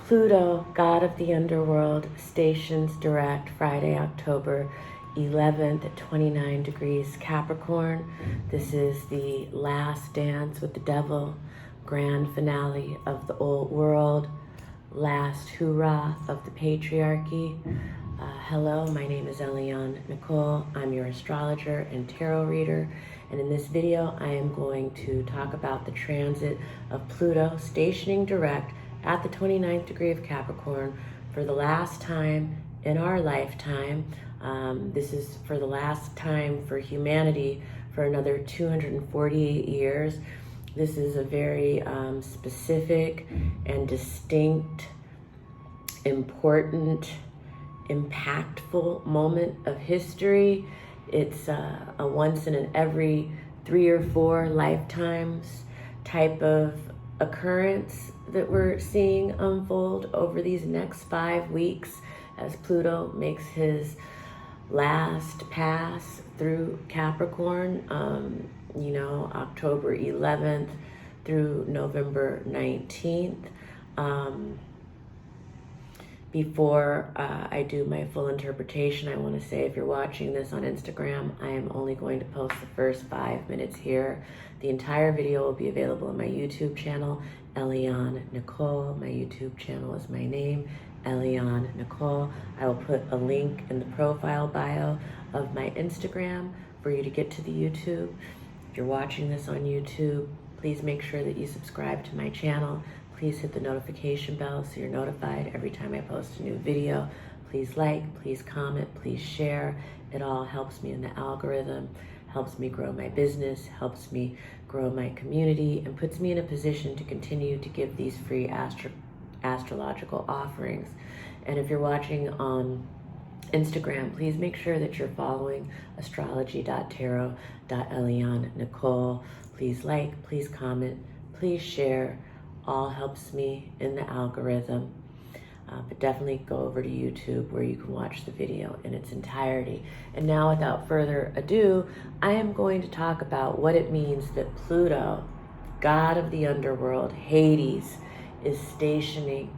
Pluto, god of the underworld, stations direct Friday, October 11th at 29 degrees Capricorn. This is the last dance with the devil, grand finale of the old world, last hoorah of the patriarchy. Hello, my name is Eliane Nicole. I'm your astrologer and tarot reader. And in this video, I am going to talk about the transit of Pluto stationing direct at the 29th degree of Capricorn for the last time in our lifetime. This is for the last time for humanity for another 248 years. This is a very specific and distinct, important, impactful moment of history. It's a once in an every 3 or 4 lifetimes type of occurrence that we're seeing unfold over these next 5 weeks as Pluto makes his last pass through Capricorn, October 11th through November 19th. Before I do my full interpretation, I want to say if you're watching this on Instagram, I am only going to post the first 5 minutes here. The entire video will be available on my YouTube channel, Eliane Nicole. My YouTube channel is my name, Eliane Nicole. I will put a link in the profile bio of my Instagram for you to get to the YouTube. If you're watching this on YouTube, please make sure that you subscribe to my channel. Please hit the notification bell so you're notified every time I post a new video. Please like, please comment, please share. It all helps me in the algorithm, helps me grow my business, helps me grow my community, and puts me in a position to continue to give these free astrological offerings. And if you're watching on Instagram, please make sure that you're following astrology.tarot.Eliane Nicole. Please like, please comment, please share. All helps me in the algorithm. But definitely go over to YouTube where you can watch the video in its entirety. And now, without further ado, I am going to talk about what it means that Pluto, god of the underworld, Hades, is stationing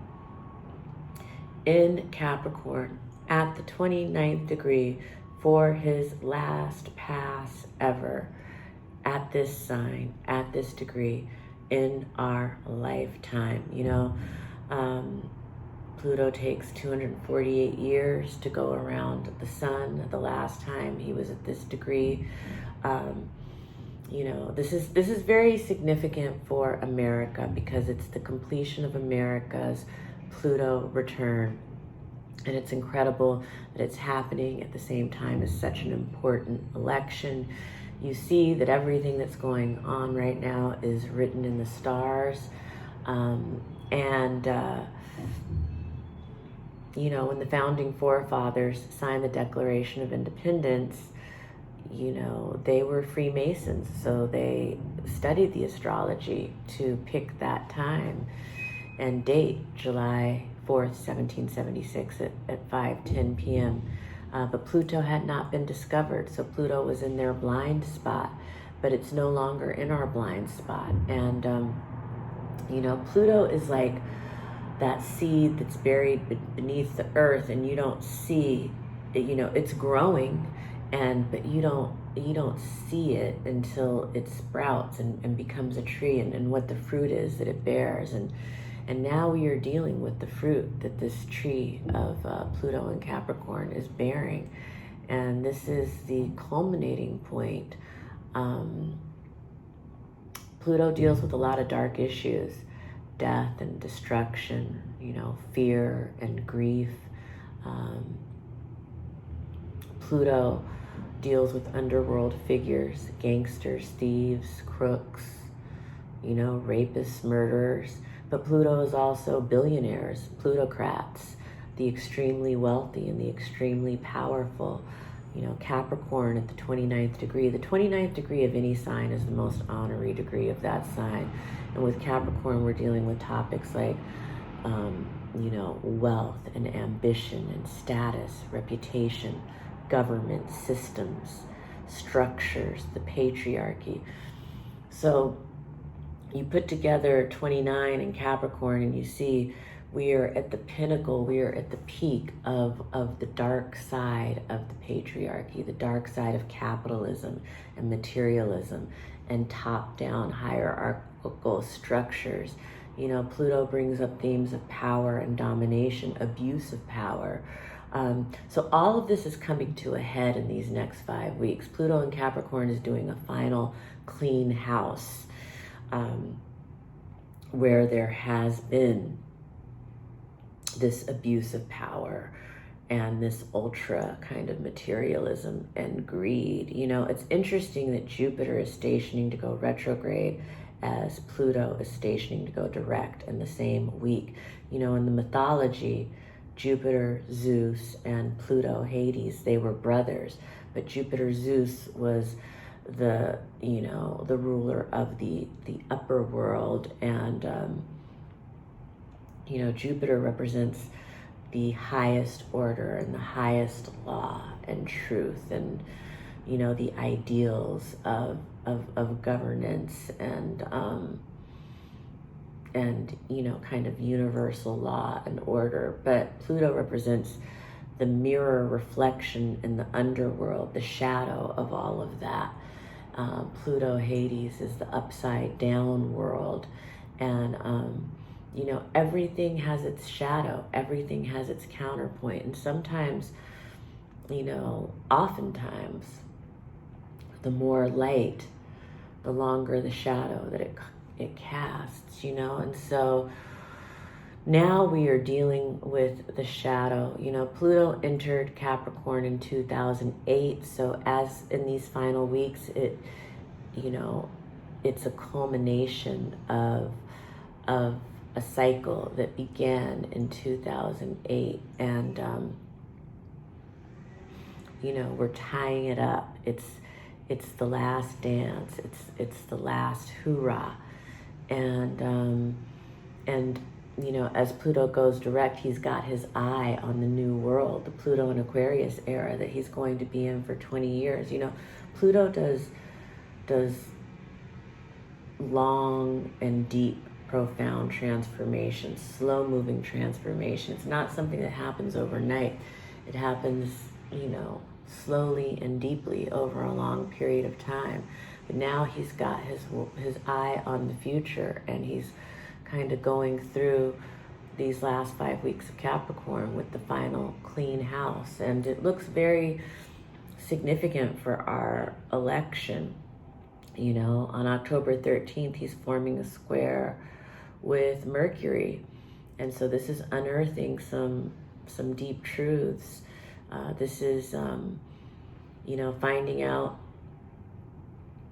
in Capricorn at the 29th degree for his last pass ever at this sign, at this degree in our lifetime. Pluto takes 248 years to go around the sun. The last time he was at this degree, this is very significant for America because it's the completion of America's Pluto return. And it's incredible that it's happening at the same time as such an important election. You see that everything that's going on right now is written in the stars. When the founding forefathers signed the Declaration of Independence, they were Freemasons. So they studied the astrology to pick that time and date, July 4th, 1776 at 5:10 p.m. But Pluto had not been discovered, so Pluto was in their blind spot, but it's no longer in our blind spot. And, Pluto is like that seed that's buried beneath the earth, and you don't see it, it's growing, but you don't see it until it sprouts and becomes a tree, and what the fruit is that it bears. And now we are dealing with the fruit that this tree of Pluto and Capricorn is bearing. And this is the culminating point. Pluto deals with a lot of dark issues, death and destruction, fear and grief. Pluto deals with underworld figures, gangsters, thieves, crooks, rapists, murderers. But Pluto is also billionaires, plutocrats, the extremely wealthy and the extremely powerful. Capricorn at the 29th degree. The 29th degree of any sign is the most honorary degree of that sign. And with Capricorn, we're dealing with topics like, wealth and ambition and status, reputation, government, systems, structures, the patriarchy. So you put together 29 in Capricorn and you see We are at the pinnacle, we are at the peak of the dark side of the patriarchy, the dark side of capitalism and materialism and top-down hierarchical structures. You know, Pluto brings up themes of power and domination, abuse of power. So all of this is coming to a head in these next 5 weeks. Pluto in Capricorn is doing a final clean house, where there has been this abuse of power and this ultra kind of materialism and greed. You know, it's interesting that Jupiter is stationing to go retrograde as Pluto is stationing to go direct in the same week. You know, in the mythology, Jupiter, Zeus, and Pluto, Hades, they were brothers, but Jupiter, Zeus was the, you know, the ruler of the upper world, and you know, Jupiter represents the highest order and the highest law and truth, and, you know, the ideals of governance and, you know, kind of universal law and order. But Pluto represents the mirror reflection in the underworld, the shadow of all of that. Pluto, Hades, is the upside down world, and you know, everything has its shadow, everything has its counterpoint, and sometimes, you know, oftentimes, the more light, the longer the shadow that it casts, you know. And so now we are dealing with the shadow. You know, Pluto entered Capricorn in 2008, so as in these final weeks, it, you know, it's a culmination of a cycle that began in 2008, and you know, we're tying it up. It's the last dance. It's the last hoorah, and you know, as Pluto goes direct, he's got his eye on the new world, the Pluto and Aquarius era that he's going to be in for 20 years. You know, Pluto does long and deep, profound transformation, slow-moving transformation. It's not something that happens overnight. It happens, you know, slowly and deeply over a long period of time. But now he's got his eye on the future, and he's kind of going through these last 5 weeks of Capricorn with the final clean house. And it looks very significant for our election. You know, on October 13th, he's forming a square with Mercury. And so this is unearthing some deep truths. This is, you know, finding out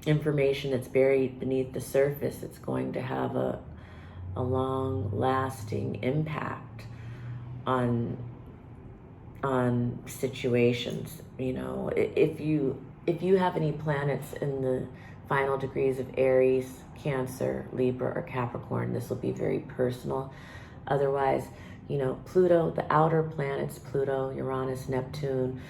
information that's buried beneath the surface. It's going to have a long-lasting impact on situations. You know, if you have any planets in the final degrees of Aries, Cancer, Libra, or Capricorn, this will be very personal. Otherwise, you know, Pluto, the outer planets, Pluto, Uranus, Neptune,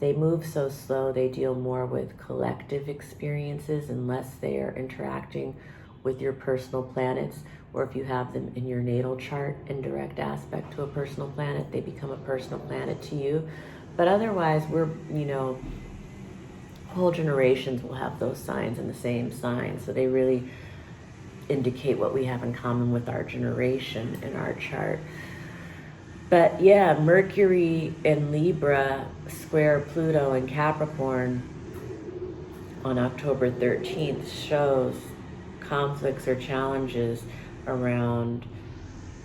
they move so slow, they deal more with collective experiences unless they are interacting with your personal planets, or if you have them in your natal chart in direct aspect to a personal planet, they become a personal planet to you. But otherwise, we're, you know, whole generations will have those signs in the same sign, so they really indicate what we have in common with our generation in our chart. But yeah, Mercury in Libra square Pluto in Capricorn on October 13th shows conflicts or challenges around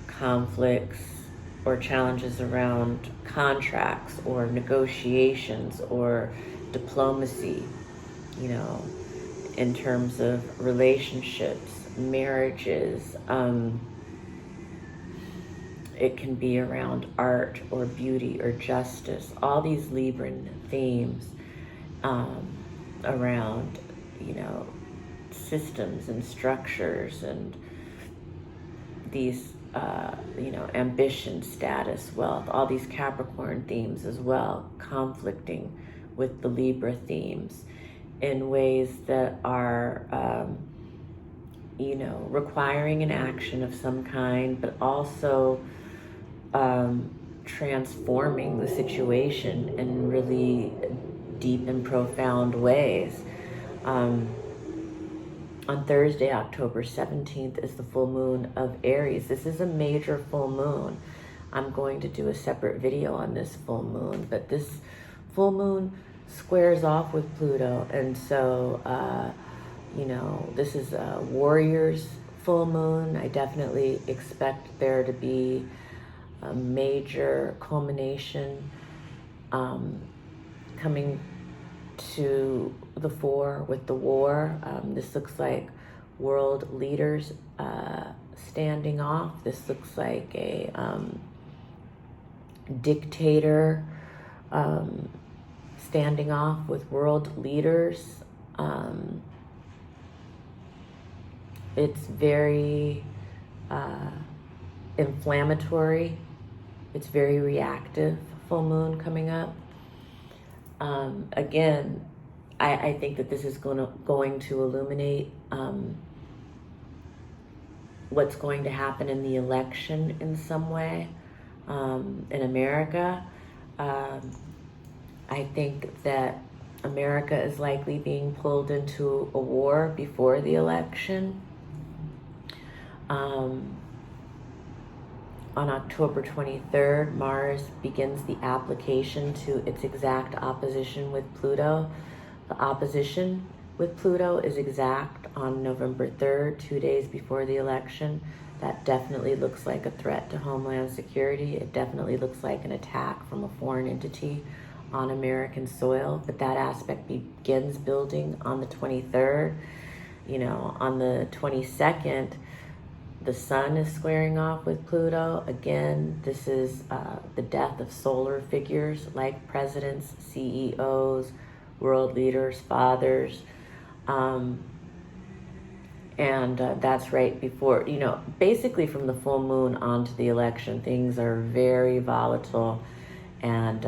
conflicts or challenges around contracts or negotiations or diplomacy, you know, in terms of relationships, marriages. It can be around art or beauty or justice. All these Libran themes around, you know, systems and structures and these, you know, ambition, status, wealth, all these Capricorn themes as well, conflicting with the Libra themes in ways that are, you know, requiring an action of some kind, but also transforming the situation in really deep and profound ways. On Thursday, October 17th, is the full moon of Aries. This is a major full moon. I'm going to do a separate video on this full moon, but this full moon squares off with Pluto. And so, you know, this is a warrior's full moon. I definitely expect there to be a major culmination coming to the fore with the war. This looks like world leaders standing off. This looks like a dictator standing off with world leaders. It's very inflammatory. It's very reactive, full moon coming up. Again, I think that this is going to illuminate what's going to happen in the election in some way in America. I think that America is likely being pulled into a war before the election. On October 23rd, Mars begins the application to its exact opposition with Pluto. The opposition with Pluto is exact on November 3rd, 2 days before the election. That definitely looks like a threat to Homeland Security. It definitely looks like an attack from a foreign entity on American soil. But that aspect begins building on the 23rd. You know, on the 22nd, the sun is squaring off with Pluto. Again, this is the death of solar figures like presidents, CEOs, world leaders, fathers. That's right before, you know, basically from the full moon onto the election, things are very volatile. And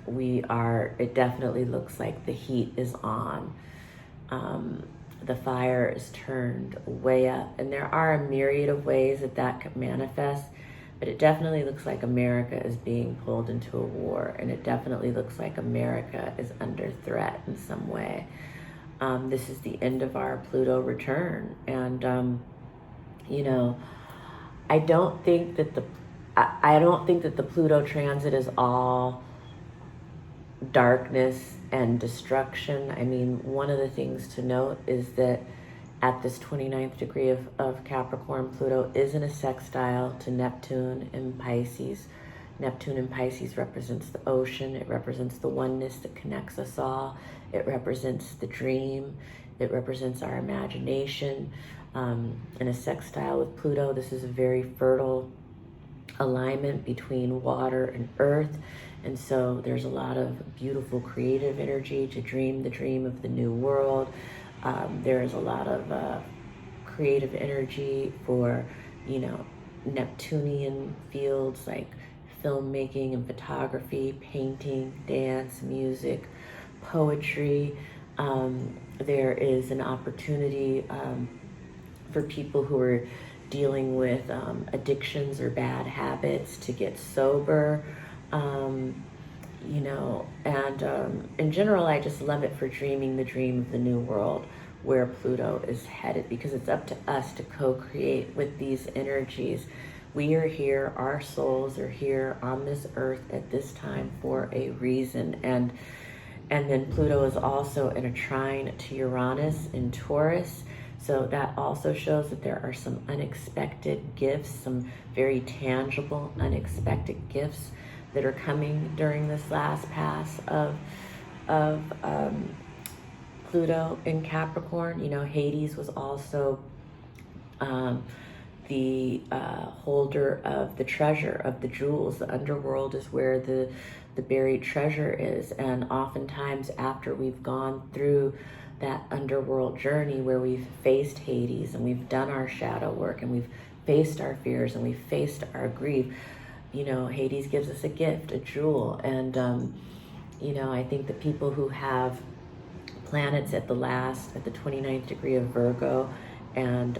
it definitely looks like the heat is on. The fire is turned way up, and there are a myriad of ways that could manifest, but it definitely looks like America is being pulled into a war, and it definitely looks like America is under threat in some way. This is the end of our Pluto return, and you know, I don't think that the Pluto transit is all darkness and destruction. I mean, one of the things to note is that at this 29th degree of Capricorn, Pluto is in a sextile to Neptune in Pisces. Neptune in Pisces represents the ocean. It represents the oneness that connects us all. It represents the dream. It represents our imagination. In a sextile with Pluto, this is a very fertile alignment between water and earth. And so there's a lot of beautiful creative energy to dream the dream of the new world. There is a lot of creative energy for, you know, Neptunian fields like filmmaking and photography, painting, dance, music, poetry. There is an opportunity for people who are dealing with addictions or bad habits to get sober. You know, and in general, I just love it for dreaming the dream of the new world where Pluto is headed, because it's up to us to co-create with these energies. We are here, our souls are here on this earth at this time for a reason. And then Pluto is also in a trine to Uranus in Taurus. So that also shows that there are some unexpected gifts, some very tangible, unexpected gifts that are coming during this last pass of Pluto in Capricorn. You know, Hades was also the holder of the treasure, of the jewels. The underworld is where the buried treasure is. And oftentimes after we've gone through that underworld journey where we've faced Hades and we've done our shadow work and we've faced our fears and we've faced our grief, you know, Hades gives us a gift, a jewel. And, you know, I think the people who have planets at the 29th degree of Virgo and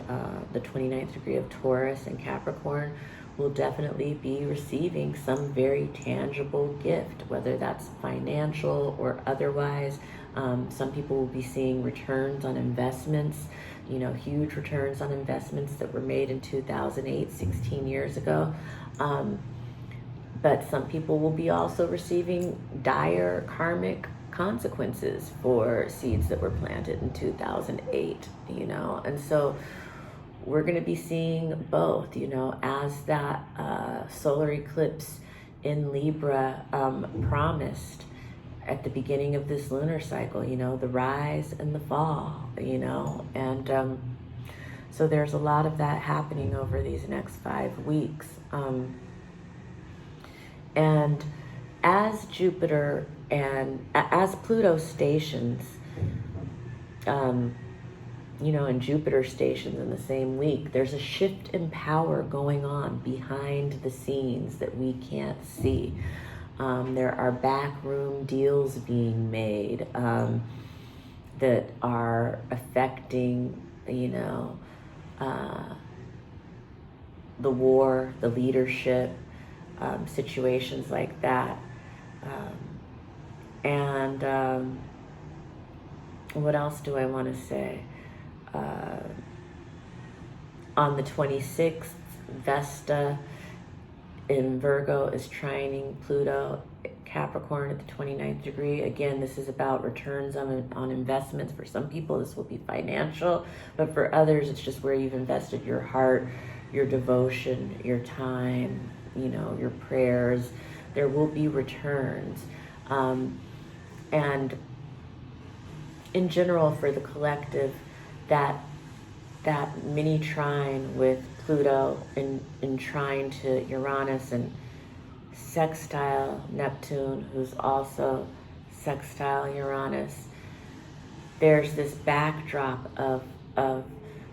the 29th degree of Taurus and Capricorn will definitely be receiving some very tangible gift, whether that's financial or otherwise. Some people will be seeing returns on investments, huge returns on investments that were made in 2008, 16 years ago. But some people will be also receiving dire karmic consequences for seeds that were planted in 2008, and so we're going to be seeing both, as that solar eclipse in Libra promised at the beginning of this lunar cycle, the rise and the fall, and so there's a lot of that happening over these next 5 weeks. And as Jupiter and as Pluto stations, and Jupiter stations in the same week, there's a shift in power going on behind the scenes that we can't see. There are backroom deals being made that are affecting, the war, the leadership, situations like that. And what else do I want to say? On the 26th, Vesta in Virgo is trining Pluto, Capricorn at the 29th degree. Again, this is about returns on investments. For some people, this will be financial, but for others, it's just where you've invested your heart, your devotion, your time, your prayers. There will be returns. And in general, for the collective, that mini trine with Pluto in trine to Uranus and sextile Neptune, who's also sextile Uranus, there's this backdrop of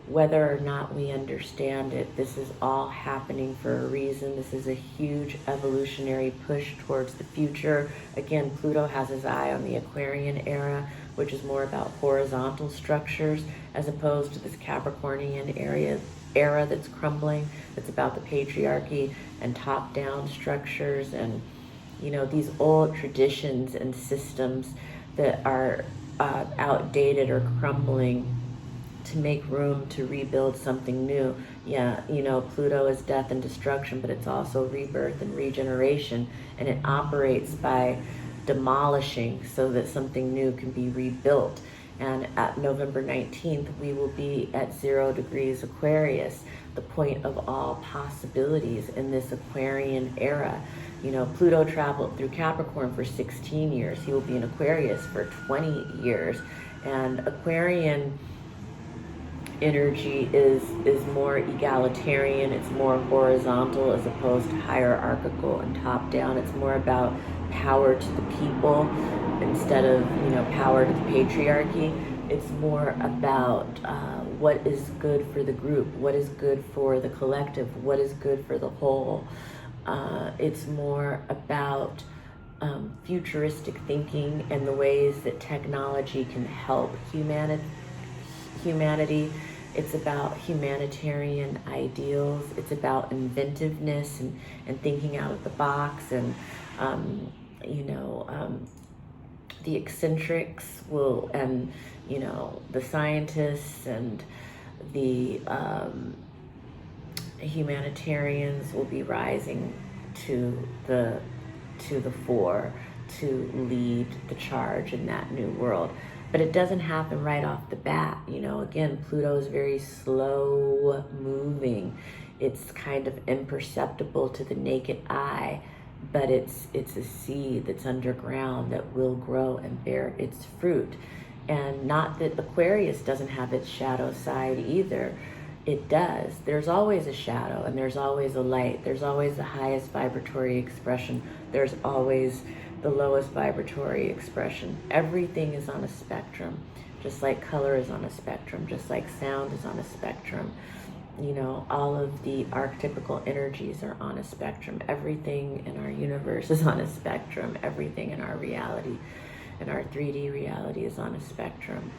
whether or not we understand it, this is all happening for a reason. This is a huge evolutionary push towards the future. Again, Pluto has his eye on the Aquarian era, which is more about horizontal structures, as opposed to this Capricornian era that's crumbling, that's about the patriarchy and top-down structures and, these old traditions and systems that are outdated or crumbling, to make room to rebuild something new. Yeah, Pluto is death and destruction, but it's also rebirth and regeneration, and it operates by demolishing so that something new can be rebuilt. And at November 19th, we will be at 0 degrees Aquarius, the point of all possibilities in this Aquarian era. Pluto traveled through Capricorn for 16 years. He will be in Aquarius for 20 years. And Aquarian energy is more egalitarian, it's more horizontal as opposed to hierarchical and top down. It's more about power to the people instead of power to the patriarchy. It's more about what is good for the group, what is good for the collective, what is good for the whole. It's more about futuristic thinking and the ways that technology can help humanity. It's about humanitarian ideals. It's about inventiveness and thinking out of the box. And, the eccentrics will, and, the scientists and the humanitarians will be rising to the fore to lead the charge in that new world. But it doesn't happen right off the bat. Again, Pluto is very slow moving. It's kind of imperceptible to the naked eye, but it's a seed that's underground that will grow and bear its fruit. And not that Aquarius doesn't have its shadow side either. It does. There's always a shadow and there's always a light. There's always the highest vibratory expression. There's always the lowest vibratory expression. Everything is on a spectrum, just like color is on a spectrum, just like sound is on a spectrum. All of the archetypical energies are on a spectrum. Everything in our universe is on a spectrum. Everything in our reality, in our 3D reality, is on a spectrum.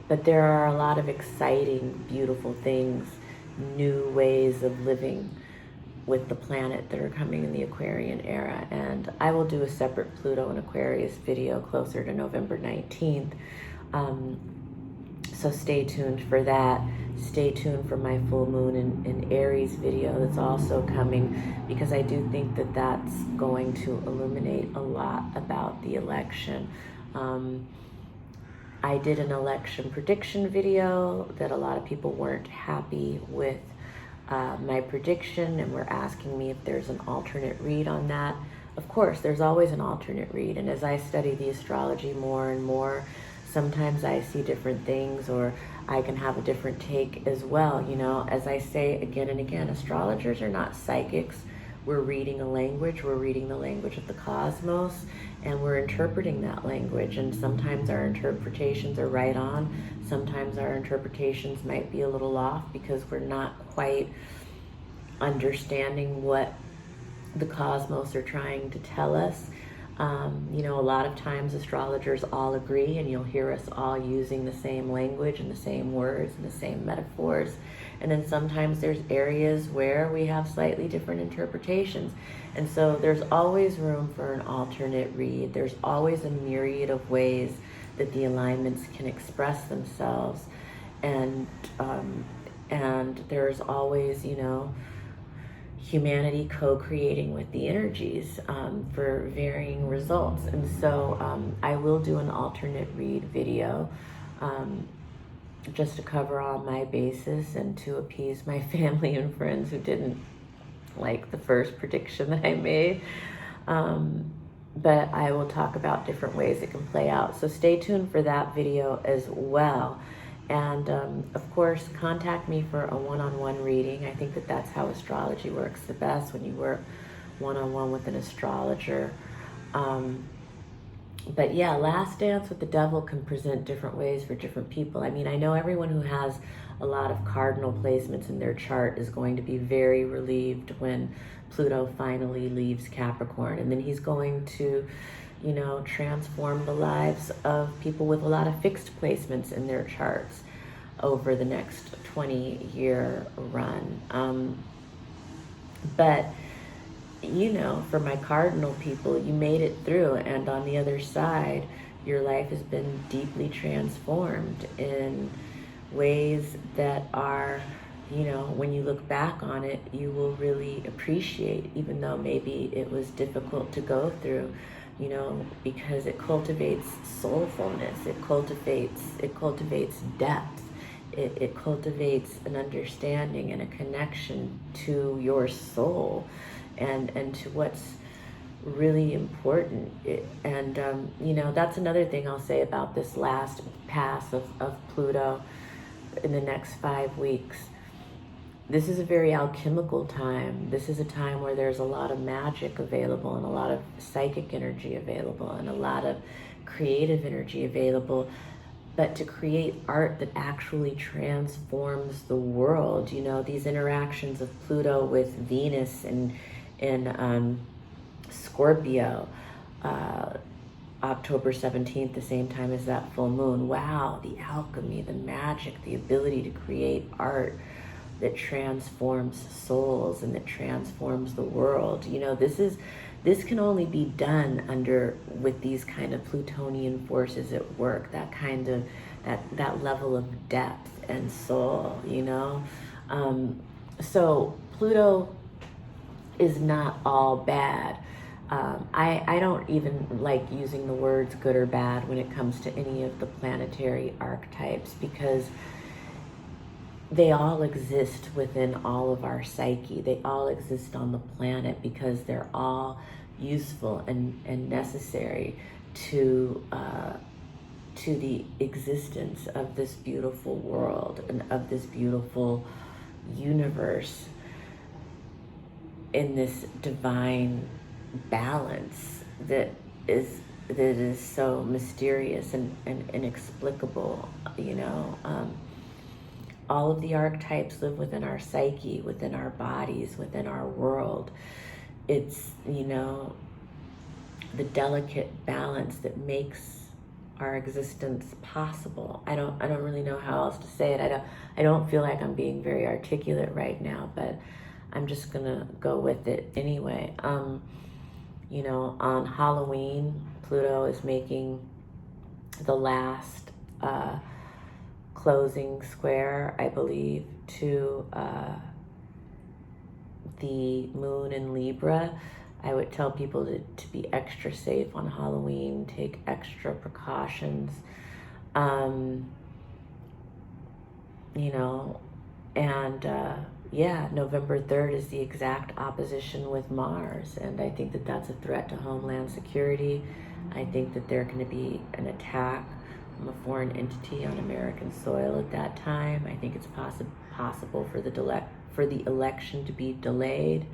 But there are a lot of exciting, beautiful things, new ways of living with the planet that are coming in the Aquarian era. And I will do a separate Pluto and Aquarius video closer to November 19th. So stay tuned for that. Stay tuned for my full moon in Aries video that's also coming, because I do think that that's going to illuminate a lot about the election. I did an election prediction video that a lot of people weren't happy with my prediction, and were asking me if there's an alternate read on that. Of course, there's always an alternate read, and as I study the astrology more and more, sometimes I see different things, or I can have a different take as well. You know, as I say again and again, astrologers are not psychics. We're reading a language, we're reading the language of the cosmos, and we're interpreting that language. And sometimes our interpretations are right on. Sometimes our interpretations might be a little off because we're not quite understanding what the cosmos are trying to tell us. You know, a lot of times astrologers all agree, and you'll hear us all using the same language and the same words and the same metaphors. And then sometimes there's areas where we have slightly different interpretations. And so there's always room for an alternate read. There's always a myriad of ways that the alignments can express themselves. And there's always, you know, humanity co-creating with the energies for varying results. And so I will do an alternate read video just to cover all my bases and to appease my family and friends who didn't like the first prediction that I made. But I will talk about different ways it can play out. So stay tuned for that video as well. And of course, contact me for a one-on-one reading. I think that that's how astrology works the best, when you work one-on-one with an astrologer. But yeah, Last Dance with the Devil can present different ways for different people. I mean, I know everyone who has a lot of cardinal placements in their chart is going to be very relieved when Pluto finally leaves Capricorn. And then he's going to, you know, transform the lives of people with a lot of fixed placements in their charts over the next 20-year run. But, you know, for my cardinal people, you made it through, and on the other side, your life has been deeply transformed in ways that are, you know, when you look back on it, you will really appreciate, even though maybe it was difficult to go through. You know, because it cultivates soulfulness, it cultivates depth, it cultivates an understanding and a connection to your soul and to what's really important. You know, that's another thing I'll say about this last pass of Pluto in the next 5 weeks. This is a very alchemical time. This is a time where there's a lot of magic available, and a lot of psychic energy available, and a lot of creative energy available. But to create art that actually transforms the world, you know, these interactions of Pluto with Venus and Scorpio, October 17th, the same time as that full moon. Wow, the alchemy, the magic, the ability to create art that transforms souls and that transforms the world. You know, this can only be done with these kind of Plutonian forces at work, that kind of, that level of depth and soul, you know? So Pluto is not all bad. I don't even like using the words good or bad when it comes to any of the planetary archetypes, because they all exist within all of our psyche. They all exist on the planet because they're all useful and necessary to the existence of this beautiful world and of this beautiful universe in this divine balance that is so mysterious and inexplicable, you know. All of the archetypes live within our psyche, within our bodies, within our world. It's, you know, the delicate balance that makes our existence possible. I don't really know how else to say it. I don't feel like I'm being very articulate right now, but I'm just gonna go with it anyway. You know, on Halloween, Pluto is making the last closing square, I believe, to the moon in Libra. I would tell people to be extra safe on Halloween, take extra precautions. You know, and yeah, November 3rd is the exact opposition with Mars, and I think that that's a threat to homeland security. I think that there going to be an attack from a foreign entity on American soil at that time. I think it's possible for the election to be delayed.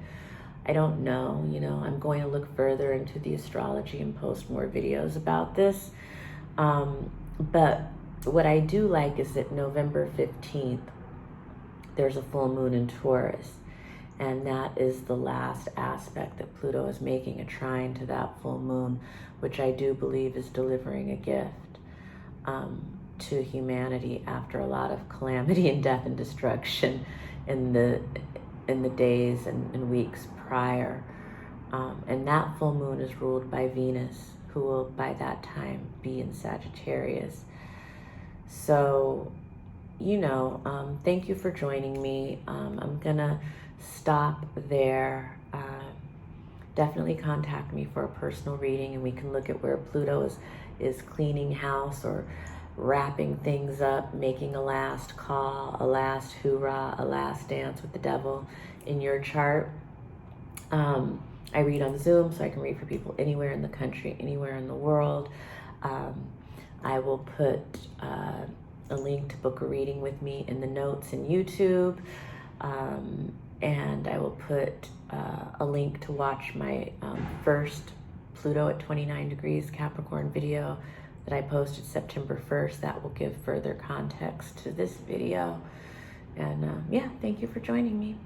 I don't know, you know, I'm going to look further into the astrology and post more videos about this. But what I do like is that November 15th, there's a full moon in Taurus, and that is the last aspect that Pluto is making, a trine to that full moon, which I do believe is delivering a gift to humanity after a lot of calamity and death and destruction in the days and weeks prior. And that full moon is ruled by Venus, who will by that time be in Sagittarius. So, you know, thank you for joining me. I'm gonna stop there. Definitely contact me for a personal reading, and we can look at where Pluto is cleaning house or wrapping things up, making a last call, a last hoorah, a last dance with the devil in your chart. I read on Zoom, so I can read for people anywhere in the country, anywhere in the world. I will put a link to book a reading with me in the notes in YouTube. And I will put a link to watch my first Pluto at 29 degrees Capricorn video that I posted September 1st. That will give further context to this video. And yeah, thank you for joining me.